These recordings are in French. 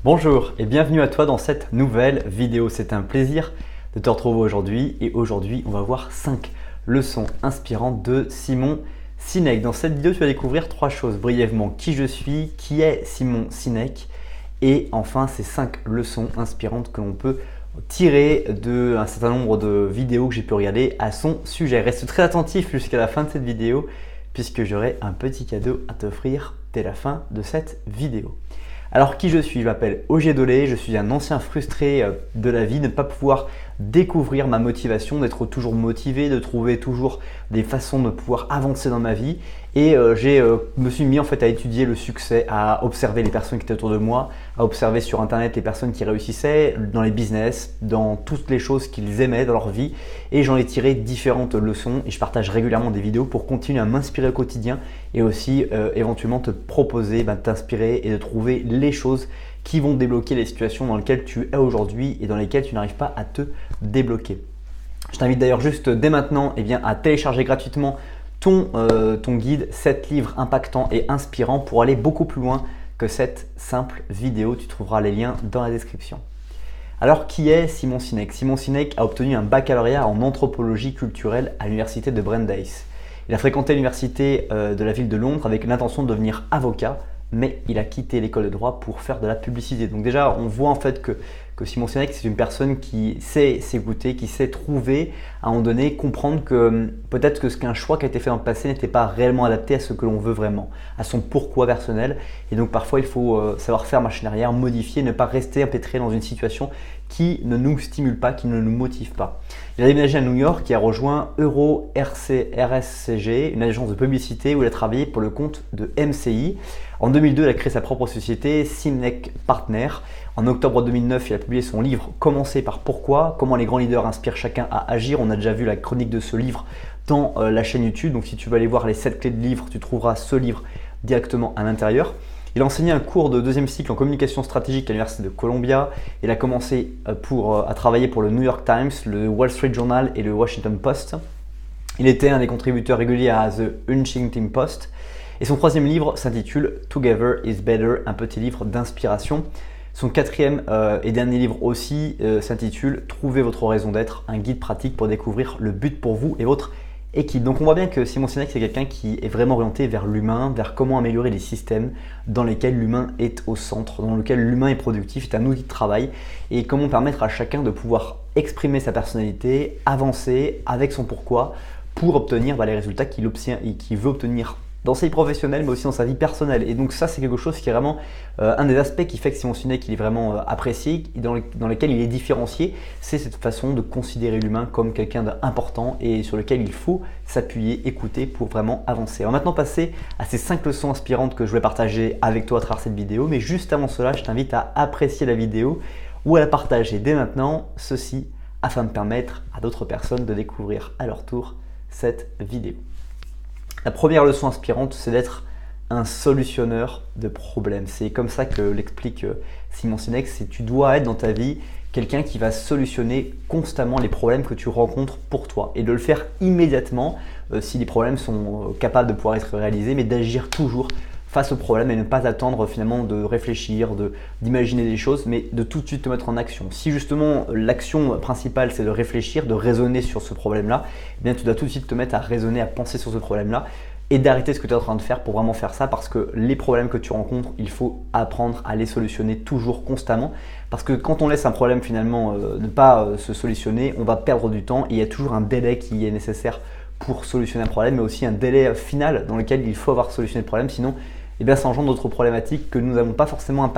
Bonjour et bienvenue à toi dans cette nouvelle vidéo. C'est un plaisir de te retrouver aujourd'hui et aujourd'hui on va voir 5 leçons inspirantes de Simon Sinek. Dans cette vidéo tu vas découvrir 3 choses brièvement: qui je suis, qui est Simon Sinek et enfin ces 5 leçons inspirantes que l'on peut tirer d'un certain nombre de vidéos que j'ai pu regarder à son sujet. Reste très attentif jusqu'à la fin de cette vidéo puisque j'aurai un petit cadeau à t'offrir dès la fin de cette vidéo. Alors qui je suis? Je m'appelle Ogier Dolé, je suis un ancien frustré de la vie, de ne pas pouvoir découvrir ma motivation, d'être toujours motivé, de trouver toujours des façons de pouvoir avancer dans ma vie. Et me suis mis en fait à étudier le succès, à observer les personnes qui étaient autour de moi, à observer sur internet les personnes qui réussissaient dans les business, dans toutes les choses qu'ils aimaient dans leur vie. Et j'en ai tiré différentes leçons et je partage régulièrement des vidéos pour continuer à m'inspirer au quotidien et aussi éventuellement te proposer de t'inspirer et de trouver les choses qui vont débloquer les situations dans lesquelles tu es aujourd'hui et dans lesquelles tu n'arrives pas à te débloquer. Je t'invite d'ailleurs juste dès maintenant à télécharger gratuitement ton guide 7 livres impactants et inspirants pour aller beaucoup plus loin que cette simple vidéo. Tu trouveras les liens dans la description. Alors qui est Simon Sinek? Simon Sinek a obtenu un baccalauréat en anthropologie culturelle à l'université de Brandeis. Il a fréquenté l'université de la ville de Londres avec l'intention de devenir avocat, mais il a quitté l'école de droit pour faire de la publicité. Donc déjà, on voit en fait que Simon Sinek, c'est une personne qui sait s'écouter, qui sait trouver, à un moment donné, comprendre que peut-être qu'un choix qui a été fait dans le passé n'était pas réellement adapté à ce que l'on veut vraiment, à son pourquoi personnel. Et donc parfois, il faut savoir faire machine arrière, modifier, ne pas rester empêtré dans une situation qui ne nous stimule pas, qui ne nous motive pas. Il a déménagé à New York et a rejoint Euro RSCG, une agence de publicité où il a travaillé pour le compte de MCI. En 2002, il a créé sa propre société, Sinek Partner. En octobre 2009, il a publié son livre « Commencer par pourquoi », comment les grands leaders inspirent chacun à agir. On a déjà vu la chronique de ce livre dans la chaîne YouTube. Donc si tu veux aller voir les 7 clés de livre, tu trouveras ce livre directement à l'intérieur. Il a enseigné un cours de 2e cycle en communication stratégique à l'université de Columbia. Il a commencé à travailler pour le New York Times, le Wall Street Journal et le Washington Post. Il était un des contributeurs réguliers à The Huffington Post. Et son 3e livre s'intitule Together is Better, un petit livre d'inspiration. Son 4e et dernier livre aussi s'intitule Trouvez votre raison d'être, un guide pratique pour découvrir le but pour vous et votre équipe. Donc on voit bien que Simon Sinek, c'est quelqu'un qui est vraiment orienté vers l'humain, vers comment améliorer les systèmes dans lesquels l'humain est au centre, dans lesquels l'humain est productif, est un outil de travail et comment permettre à chacun de pouvoir exprimer sa personnalité, avancer avec son pourquoi pour obtenir les résultats qu'il veut obtenir dans sa vie professionnelle mais aussi dans sa vie personnelle. Et donc ça, c'est quelque chose qui est vraiment un des aspects qui fait que Simon Sinek il est vraiment apprécié, dans lequel il est différencié. C'est cette façon de considérer l'humain comme quelqu'un d'important et sur lequel il faut s'appuyer, écouter pour vraiment avancer. On va maintenant passer à ces 5 leçons inspirantes que je vais partager avec toi à travers cette vidéo. Mais juste avant cela, je t'invite à apprécier la vidéo ou à la partager dès maintenant, ceci afin de permettre à d'autres personnes de découvrir à leur tour cette vidéo. La première leçon inspirante, c'est d'être un solutionneur de problèmes. C'est comme ça que l'explique Simon Sinek, c'est tu dois être dans ta vie quelqu'un qui va solutionner constamment les problèmes que tu rencontres pour toi et de le faire immédiatement si les problèmes sont capables de pouvoir être réalisés, mais d'agir toujours face aux problèmes et ne pas attendre finalement de réfléchir, d'imaginer des choses, mais de tout de suite te mettre en action. Si justement l'action principale c'est de réfléchir, de raisonner sur ce problème-là, eh bien tu dois tout de suite te mettre à raisonner, à penser sur ce problème-là et d'arrêter ce que tu es en train de faire pour vraiment faire ça, parce que les problèmes que tu rencontres, il faut apprendre à les solutionner toujours, constamment, parce que quand on laisse un problème finalement ne pas se solutionner, on va perdre du temps et il y a toujours un délai qui est nécessaire pour solutionner un problème, mais aussi un délai final dans lequel il faut avoir solutionné le problème, sinon ça engendre d'autres problématiques que nous n'avons pas forcément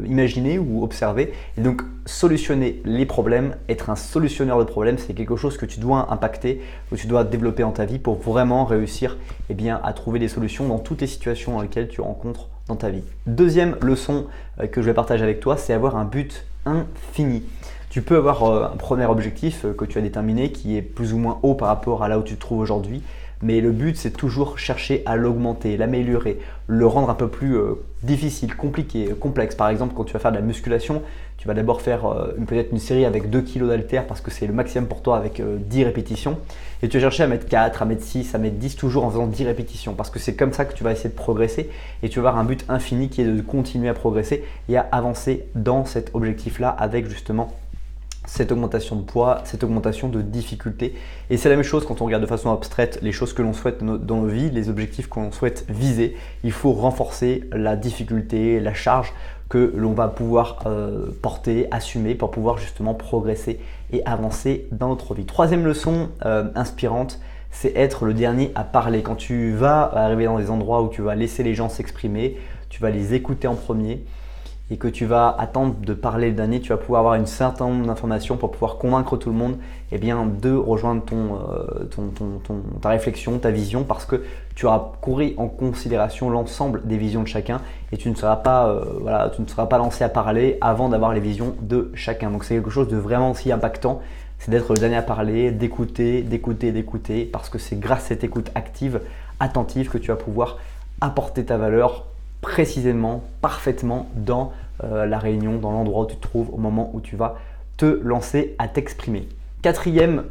imaginées ou observées. Et donc, solutionner les problèmes, être un solutionneur de problèmes, c'est quelque chose que tu dois impacter, que tu dois développer dans ta vie pour vraiment réussir à trouver des solutions dans toutes les situations dans lesquelles tu rencontres dans ta vie. Deuxième leçon que je vais partager avec toi, c'est avoir un but infini. Tu peux avoir un premier objectif que tu as déterminé qui est plus ou moins haut par rapport à là où tu te trouves aujourd'hui, mais le but c'est toujours chercher à l'augmenter, l'améliorer, le rendre un peu plus difficile, compliqué, complexe. Par exemple, quand tu vas faire de la musculation, tu vas d'abord faire peut-être une série avec 2 kg d'haltères parce que c'est le maximum pour toi avec 10 répétitions. Et tu vas chercher à mettre 4, à mettre 6, à mettre 10 toujours en faisant 10 répétitions parce que c'est comme ça que tu vas essayer de progresser et tu vas avoir un but infini qui est de continuer à progresser et à avancer dans cet objectif-là avec justement cette augmentation de poids, cette augmentation de difficulté. Et c'est la même chose quand on regarde de façon abstraite les choses que l'on souhaite dans nos vies, les objectifs que l'on souhaite viser. Il faut renforcer la difficulté, la charge que l'on va pouvoir porter, assumer pour pouvoir justement progresser et avancer dans notre vie. Troisième leçon inspirante, c'est être le dernier à parler. Quand tu vas arriver dans des endroits où tu vas laisser les gens s'exprimer, tu vas les écouter en premier et que tu vas attendre de parler le dernier, tu vas pouvoir avoir une certaine nombre d'informations pour pouvoir convaincre tout le monde de rejoindre ta réflexion, ta vision, parce que tu auras pris en considération l'ensemble des visions de chacun et tu ne seras pas, lancé à parler avant d'avoir les visions de chacun. Donc c'est quelque chose de vraiment aussi impactant, c'est d'être le dernier à parler, d'écouter, parce que c'est grâce à cette écoute active, attentive que tu vas pouvoir apporter ta valeur précisément, parfaitement dans la réunion, dans l'endroit où tu te trouves au moment où tu vas te lancer à t'exprimer. Quatrième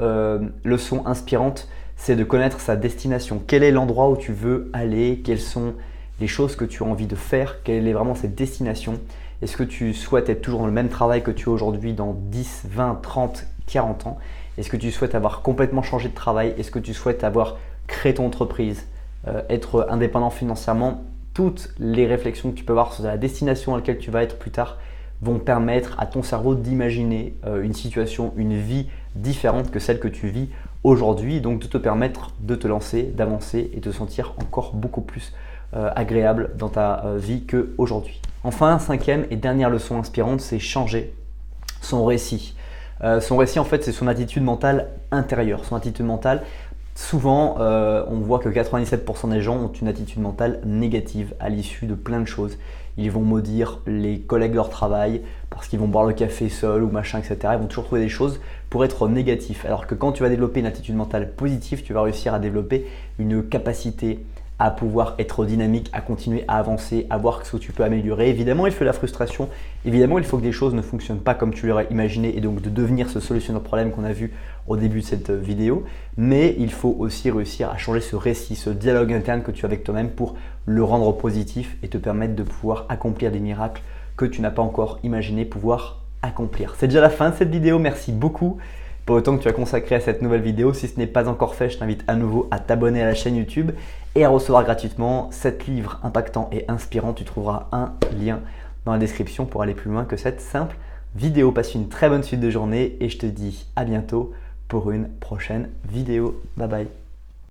leçon inspirante, c'est de connaître sa destination. Quel est l'endroit où tu veux aller? Quelles sont les choses que tu as envie de faire? Quelle est vraiment cette destination? Est-ce que tu souhaites être toujours dans le même travail que tu as aujourd'hui dans 10, 20, 30, 40 ans? Est-ce que tu souhaites avoir complètement changé de travail? Est-ce que tu souhaites avoir créé ton entreprise, être indépendant financièrement? Toutes les réflexions que tu peux avoir sur la destination à laquelle tu vas être plus tard vont permettre à ton cerveau d'imaginer une situation, une vie différente que celle que tu vis aujourd'hui, donc de te permettre de te lancer, d'avancer et de te sentir encore beaucoup plus agréable dans ta vie qu'aujourd'hui. Enfin, cinquième et dernière leçon inspirante, c'est changer son récit. Son récit, en fait, c'est son attitude mentale intérieure. Son attitude mentale, souvent, on voit que 97% des gens ont une attitude mentale négative à l'issue de plein de choses. Ils vont maudire les collègues de leur travail parce qu'ils vont boire le café seuls ou machin, etc. Ils vont toujours trouver des choses pour être négatifs. Alors que quand tu vas développer une attitude mentale positive, tu vas réussir à développer une capacité à pouvoir être dynamique, à continuer à avancer, à voir ce que tu peux améliorer. Évidemment, il faut la frustration. Évidemment, il faut que des choses ne fonctionnent pas comme tu l'aurais imaginé et donc de devenir ce solutionnaire de problème qu'on a vu au début de cette vidéo. Mais il faut aussi réussir à changer ce récit, ce dialogue interne que tu as avec toi-même pour le rendre positif et te permettre de pouvoir accomplir des miracles que tu n'as pas encore imaginé pouvoir accomplir. C'est déjà la fin de cette vidéo. Merci beaucoup pour le temps que tu as consacré à cette nouvelle vidéo. Si ce n'est pas encore fait, je t'invite à nouveau à t'abonner à la chaîne YouTube et à recevoir gratuitement 7 livres impactants et inspirants. Tu trouveras un lien dans la description pour aller plus loin que cette simple vidéo. Passe une très bonne suite de journée et je te dis à bientôt pour une prochaine vidéo. Bye bye.